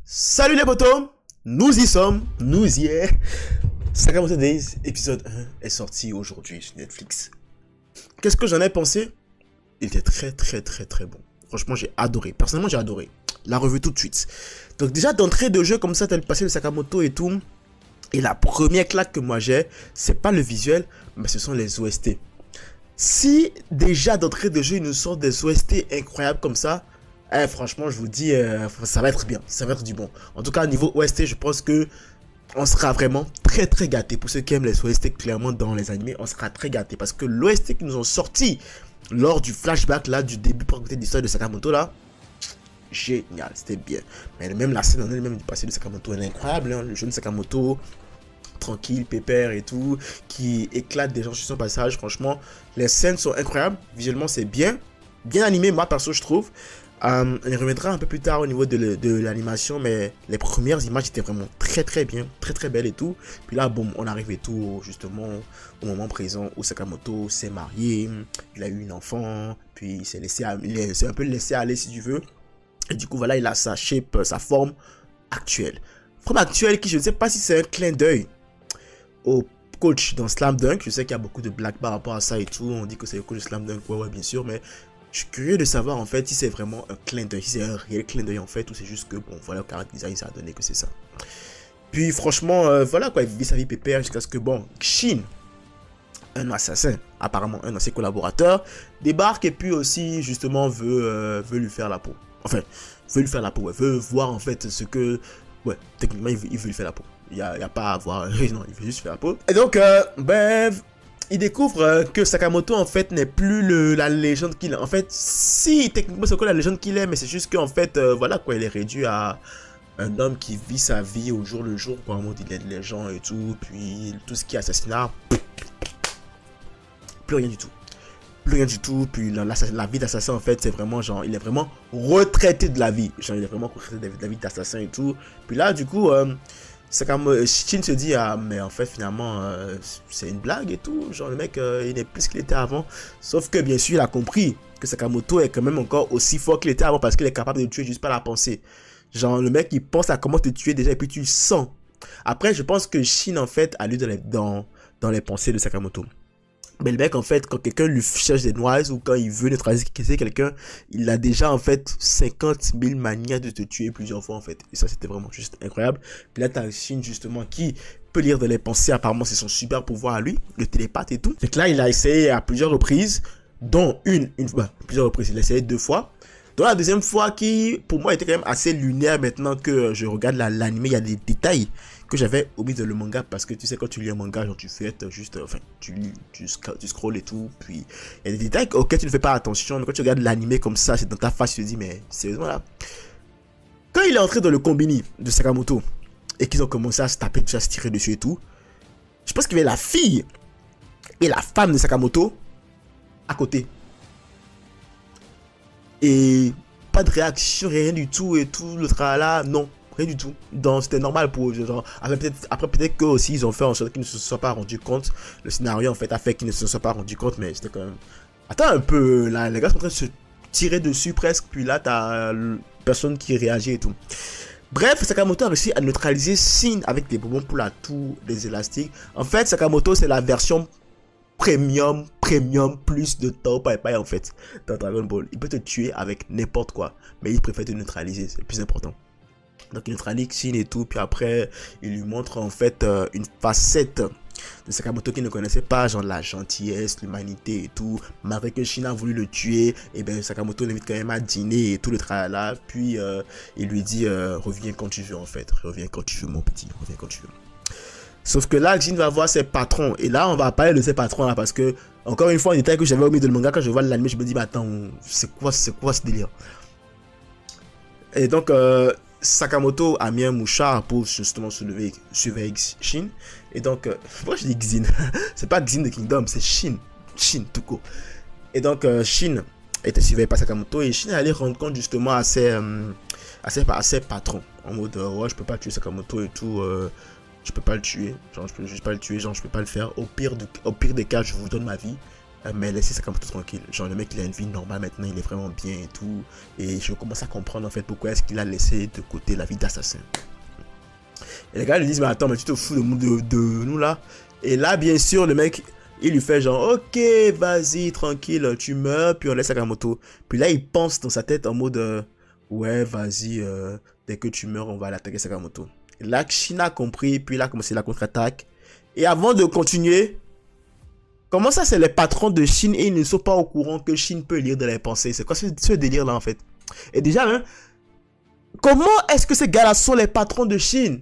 Salut les potos, nous y sommes, nous y est. Sakamoto Days, épisode 1 est sorti aujourd'hui sur Netflix. Qu'est-ce que j'en ai pensé? Il était très bon. Franchement, j'ai adoré. Personnellement, j'ai adoré. La revue tout de suite. Donc déjà, d'entrée de jeu comme ça, tel passé le Sakamoto et tout. Et la première claque que moi j'ai, c'est pas le visuel, mais ce sont les OST. Si déjà d'entrée de jeu, ils nous sortent des OST incroyables comme ça, franchement, je vous dis, ça va être bien, ça va être du bon. En tout cas, niveau OST, je pense que on sera vraiment très gâtés. Pour ceux qui aiment les OST clairement dans les animés, on sera très gâtés. Parce que l'OST qui nous ont sorti lors du flashback là, du début pour côté de l'histoire de Sakamoto là, génial, c'était bien. Mais même la scène en elle-même du passé de Sakamoto, elle est incroyable, hein, le jeune Sakamoto, tranquille, pépère et tout, qui éclate des gens sur son passage. Franchement, les scènes sont incroyables, visuellement c'est bien animé, moi perso je trouve. On y reviendra un peu plus tard au niveau de l'animation, mais les premières images étaient vraiment très bien, très belles et tout. Puis là, bon, on arrive et tout, justement, au moment présent où Sakamoto s'est marié, il a eu une enfant, puis il s'est laissé, il s'est un peu laissé aller si tu veux. Et du coup, voilà, il a sa shape, sa forme actuelle. Forme actuelle qui, je ne sais pas si c'est un clin d'œil au coach dans Slam Dunk. Je sais qu'il y a beaucoup de blagues par rapport à ça et tout. On dit que c'est le coach de Slam Dunk, ouais, bien sûr, mais je suis curieux de savoir en fait si c'est vraiment un clin d'œil, si c'est un réel clin d'œil en fait, ou c'est juste que bon, voilà, le character design ça a donné que c'est ça. Puis franchement, voilà quoi, il vit sa vie pépère jusqu'à ce que bon, Shin, un assassin, apparemment un de ses collaborateurs, débarque et puis aussi justement veut lui faire la peau. Enfin, veut lui faire la peau, ouais, veut voir en fait ce que, ouais, techniquement il veut lui faire la peau. Il y a pas à voir, non, il veut juste faire la peau. Et donc, il découvre que Sakamoto en fait n'est plus la légende qu'il est. En fait, si techniquement c'est quoi la légende qu'il est, mais c'est juste qu'en fait, voilà quoi, il est réduit à un homme qui vit sa vie au jour le jour, quoi, en mode il aide les gens et tout, puis tout ce qui est assassinat, plus rien du tout. Plus rien du tout, puis la vie d'assassin en fait c'est vraiment genre, il est vraiment retraité de la vie. Genre il est vraiment retraité de la vie d'assassin et tout. Puis là du coup, c'est comme Shin se dit, ah mais en fait finalement c'est une blague et tout, genre le mec il n'est plus ce qu'il était avant. Sauf que bien sûr il a compris que Sakamoto est quand même encore aussi fort qu'il était avant parce qu'il est capable de tuer juste par la pensée. Genre le mec il pense à comment te tuer déjà et puis tu le sens. Après je pense que Shin en fait a lu dans les pensées de Sakamoto. Mais le mec en fait quand quelqu'un lui cherche des noises ou quand il veut neutraliser quelqu'un, il a déjà en fait 50 000 manières de te tuer plusieurs fois en fait. Et ça c'était vraiment juste incroyable. Puis là t'as Shin justement qui peut lire dans les pensées, apparemment c'est son super pouvoir à lui, le télépathe et tout. Donc là il a essayé à plusieurs reprises, dont plusieurs reprises, il a essayé 2 fois. Dans la deuxième fois qui pour moi était quand même assez lunaire maintenant que je regarde l'anime, il y a des détails que j'avais oublié de le manga parce que tu sais quand tu lis un manga genre tu fais juste enfin tu scrolls et tout, puis il y a des détails auxquels tu ne fais pas attention, mais quand tu regardes l'anime comme ça c'est dans ta face, tu te dis mais sérieusement là. Quand il est entré dans le combini de Sakamoto et qu'ils ont commencé à se taper, à se tirer dessus et tout, je pense qu'il y avait la fille et la femme de Sakamoto à côté et pas de réaction, rien du tout et tout le tralala, non. Rien du tout. Donc c'était normal pour eux. Genre, après peut-être qu'eux aussi ils ont fait en sorte qu'ils ne se soient pas rendus compte. Le scénario en fait a fait qu'ils ne se soient pas rendus compte, mais c'était quand même. Attends un peu, là les gars sont en train de se tirer dessus presque, puis là t'as personne qui réagit et tout. Bref, Sakamoto a réussi à neutraliser Shin avec des bonbons pour la toux, des élastiques. En fait, Sakamoto c'est la version premium plus de Tao Pai Pai en fait dans Dragon Ball. Il peut te tuer avec n'importe quoi, mais il préfère te neutraliser, c'est le plus important. Donc il neutralise Shin et tout, puis après il lui montre en fait une facette de Sakamoto qu'il ne connaissait pas, genre la gentillesse, l'humanité et tout. Malgré que Shin a voulu le tuer, et bien Sakamoto l'invite quand même à dîner et tout le tralala. Puis il lui dit reviens quand tu veux en fait, reviens quand tu veux mon petit, reviens quand tu veux. Sauf que là Shin va voir ses patrons, et là on va parler de ses patrons là parce que encore une fois un détail que j'avais omis de le manga, quand je vois l'anime je me dis bah attends c'est quoi ce délire. Et donc Sakamoto a mis un mouchard pour justement surveiller Shin. Et donc, pourquoi je dis Xin? C'est pas Xin de Kingdom, c'est Shin. Shin tout court. Et donc, Shin était surveillé par Sakamoto et Shin allait rendre compte justement à ses patrons. En mode, ouais, je peux pas tuer Sakamoto et tout, je peux pas le tuer. Genre, je peux juste pas le tuer, genre, je peux pas le faire. Au pire des cas, je vous donne ma vie. mais laissez Sakamoto tranquille. Genre, le mec, il a une vie normale maintenant, il est vraiment bien et tout. Et je commence à comprendre en fait pourquoi est-ce qu'il a laissé de côté la vie d'assassin. Et les gars lui disent, mais attends, mais tu te fous de nous là. Et là, bien sûr, le mec, il lui fait genre, ok, vas-y, tranquille, tu meurs, puis on laisse Sakamoto. Puis là, il pense dans sa tête en mode, ouais, vas-y, dès que tu meurs, on va l'attaquer Sakamoto. Et là, Shin a compris, puis il a commencé la contre-attaque. Et avant de continuer, comment ça, c'est les patrons de Shin et ils ne sont pas au courant que Shin peut lire de les pensées? C'est quoi ce délire là en fait? Et déjà, hein, comment est-ce que ces gars-là sont les patrons de Shin?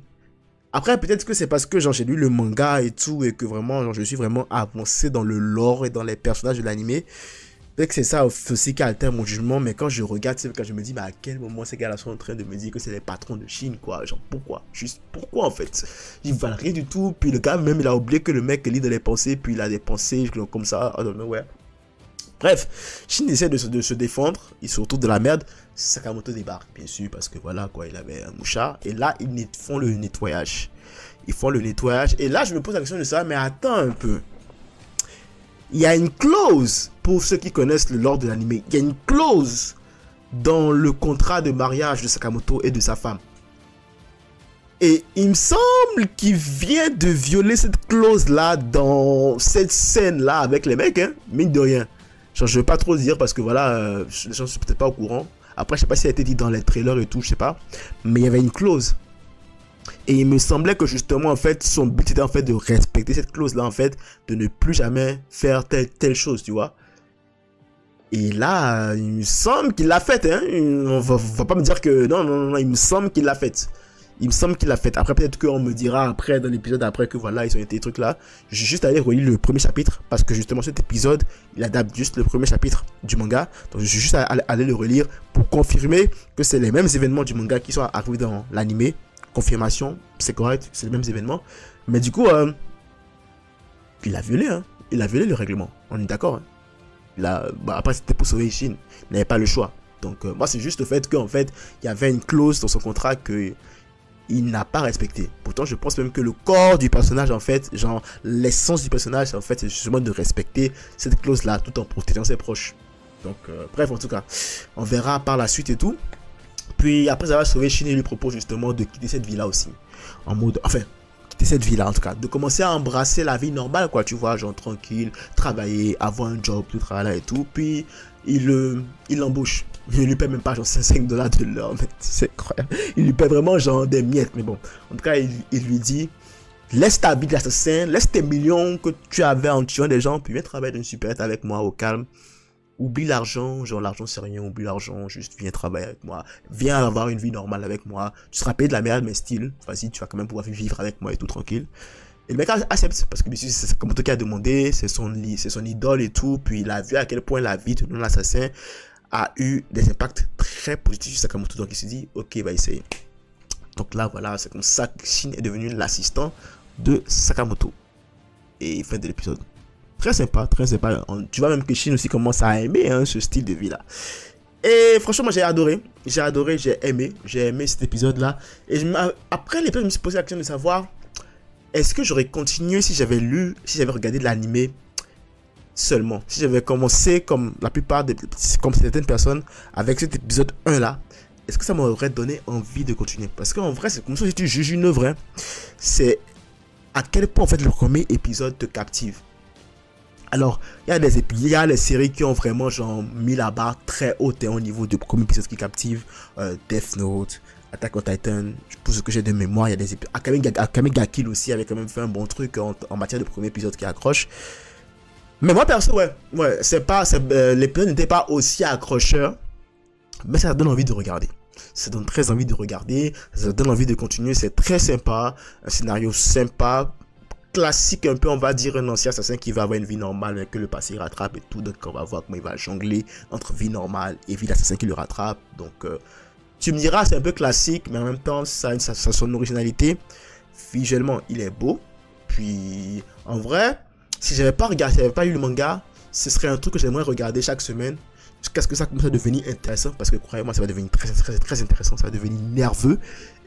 Après, peut-être que c'est parce que j'ai lu le manga et tout, et que vraiment, genre, je suis vraiment avancé dans le lore et dans les personnages de l'anime. Peut-être que c'est ça aussi qui altère mon jugement, mais quand je regarde, c'est quand je me dis, bah, à quel moment ces gars-là sont en train de me dire que c'est les patrons de Shin, quoi. Genre, pourquoi? Juste pourquoi, en fait? Ils valent rien du tout, puis le gars, même, il a oublié que le mec lit dans les pensées, puis il a des pensées comme ça, I don't know where. Bref, Shin essaie de se défendre, il se retrouve de la merde. Sakamoto débarque, bien sûr, parce que voilà, quoi, il avait un mouchard. Et là, ils font le nettoyage. Ils font le nettoyage. Et là, je me pose la question de ça, mais attends un peu. Il y a une clause, pour ceux qui connaissent le lore de l'anime, il y a une clause dans le contrat de mariage de Sakamoto et de sa femme. Et il me semble qu'il vient de violer cette clause-là dans cette scène-là avec les mecs, hein, mine de rien. Genre, je ne veux pas trop dire parce que voilà, les gens ne sont peut-être pas au courant. Après, je sais pas si ça a été dit dans les trailers et tout, je sais pas. Mais il y avait une clause. Et il me semblait que justement, en fait, son but était en fait de respecter cette clause-là, en fait, de ne plus jamais faire telle chose, tu vois. Et là, il me semble qu'il l'a faite, hein. On va pas me dire que non, il me semble qu'il l'a faite. Il me semble qu'il l'a fait. Après, peut-être qu'on me dira après, dans l'épisode après, que voilà, ils ont été des trucs là. J'ai juste allé relire le premier chapitre. Parce que justement, cet épisode, il adapte juste le premier chapitre du manga. Donc, j'ai juste allé le relire pour confirmer que c'est les mêmes événements du manga qui sont arrivés dans l'anime. Confirmation, c'est correct, c'est les mêmes événements. Mais du coup, il a violé, hein. Il a violé le règlement. On est d'accord, hein. Après, c'était pour sauver Shin. Il n'avait pas le choix. Donc, moi, c'est juste le fait qu'en fait, il y avait une clause dans son contrat que il n'a pas respecté. Pourtant, je pense même que le corps du personnage, en fait, genre, l'essence du personnage, en fait, c'est justement de respecter cette clause-là, tout en protégeant ses proches. Donc, bref, en tout cas, on verra par la suite et tout. Puis, après avoir sauvé Shin, il lui propose justement de quitter cette vie-là aussi. En mode, enfin, quitter cette vie-là, en tout cas, de commencer à embrasser la vie normale, quoi, tu vois, genre, tranquille, travailler, avoir un job, tout travail et tout. Puis, il l'embauche. Il lui paie même pas genre $5 de l'heure, c'est incroyable. Il lui paie vraiment genre des miettes, mais bon. En tout cas, il lui dit, laisse ta vie d'assassin, laisse tes millions que tu avais en tuant des gens, puis viens travailler dans une supérette avec moi au calme. Oublie l'argent, genre l'argent c'est rien, oublie l'argent, juste viens travailler avec moi. Viens avoir une vie normale avec moi. Tu seras payé de la merde, mais style, vas-y, tu vas quand même pouvoir vivre avec moi et tout tranquille. Et le mec accepte, parce que c'est Sakamoto qui a demandé, c'est son idole et tout, puis il a vu à quel point la vie de l'assassin a eu des impacts très positifs sur Sakamoto. Donc il se dit, ok, il va essayer. Donc là, voilà, c'est comme ça que Shin est devenu l'assistant de Sakamoto. Et fin de l'épisode. Très sympa, très sympa. Tu vois même que Shin aussi commence à aimer hein, ce style de vie là. Et franchement, moi j'ai adoré, j'ai aimé cet épisode là. Et après l'épisode, je me suis posé la question de savoir, est-ce que j'aurais continué si j'avais regardé de l'anime seulement, si j'avais commencé comme la plupart comme certaines personnes avec cet épisode 1 là, est-ce que ça m'aurait donné envie de continuer? Parce qu'en vrai, c'est comme ça si tu juges une œuvre, hein. C'est à quel point en fait le premier épisode te captive. Alors, il y a les séries qui ont vraiment genre mis la barre très haute au niveau du premier épisode qui captive. Death Note, Attack on Titan, pour ce que j'ai de mémoire, il y a des épisodes. Akame ga Kill aussi avait quand même fait un bon truc en matière de premier épisode qui accroche. Mais moi perso, ouais, l'épisode n'était pas aussi accrocheur, mais ça donne envie de regarder. Ça donne très envie de regarder, ça donne envie de continuer, c'est très sympa, un scénario sympa, classique un peu, on va dire, un ancien assassin qui va avoir une vie normale, mais que le passé rattrape et tout, donc on va voir comment il va jongler entre vie normale et vie d'assassin qui le rattrape. Donc, tu me diras, c'est un peu classique, mais en même temps, ça a son originalité. Visuellement, il est beau, puis en vrai, si j'avais pas lu le manga, ce serait un truc que j'aimerais regarder chaque semaine jusqu'à ce que ça commence à devenir intéressant, parce que croyez-moi, ça va devenir très intéressant, ça va devenir nerveux,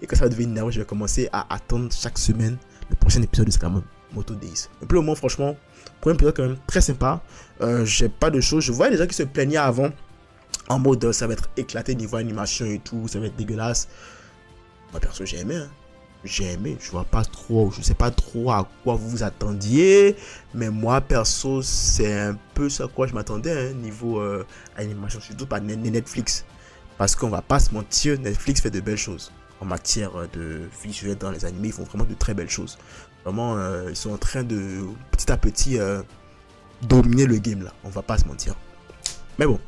et quand ça va devenir nerveux, je vais commencer à attendre chaque semaine le prochain épisode de Sakamoto Days. Mais pour le moment, franchement, Premier épisode quand même très sympa. J'ai pas de choses. Je vois des gens qui se plaignaient avant en mode ça va être éclaté niveau animation et tout, ça va être dégueulasse. Moi perso j'ai aimé, hein. J'ai aimé, je vois pas trop, je sais pas trop à quoi vous vous attendiez, mais moi perso c'est un peu ce à quoi je m'attendais, hein, niveau animation, surtout par Netflix. Parce qu'on va pas se mentir, Netflix fait de belles choses. En matière de visuel dans les animés, ils font vraiment de très belles choses. Vraiment, ils sont en train de petit à petit dominer le game là, on va pas se mentir. Mais bon,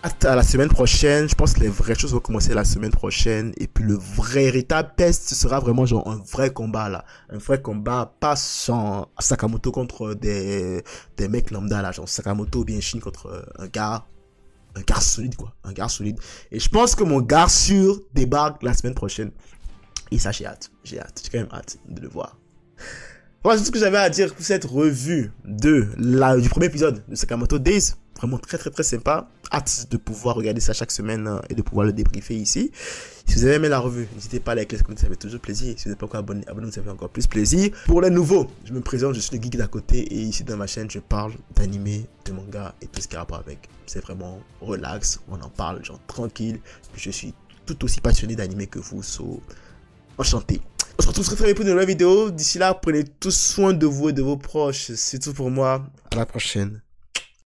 à la semaine prochaine, je pense que les vraies choses vont commencer la semaine prochaine. Et puis le vrai véritable test, ce sera vraiment genre un vrai combat là. Un vrai combat, pas sans Sakamoto contre des mecs lambda là. Genre Sakamoto ou bien Shin contre un gars solide quoi. Un gars solide. Et je pense que mon gars sûr débarque la semaine prochaine. Et ça j'ai hâte. J'ai quand même hâte de le voir. Voilà, c'est tout ce que j'avais à dire pour cette revue du premier épisode de Sakamoto Days. Vraiment très sympa. Hâte de pouvoir regarder ça chaque semaine et de pouvoir le débriefer ici. Si vous avez aimé la revue, n'hésitez pas à liker, commenter, ça fait toujours plaisir. Si vous n'êtes pas encore abonné, abonnez-vous, ça fait encore plus plaisir. Pour les nouveaux, je me présente, je suis le geek d'à côté et ici dans ma chaîne, je parle d'animé, de manga et tout ce qui a rapport avec. C'est vraiment relax, on en parle genre tranquille. Je suis tout aussi passionné d'animé que vous, so enchanté. On se retrouve très vite pour une nouvelle vidéo. D'ici là, prenez tous soin de vous et de vos proches. C'est tout pour moi. À la prochaine.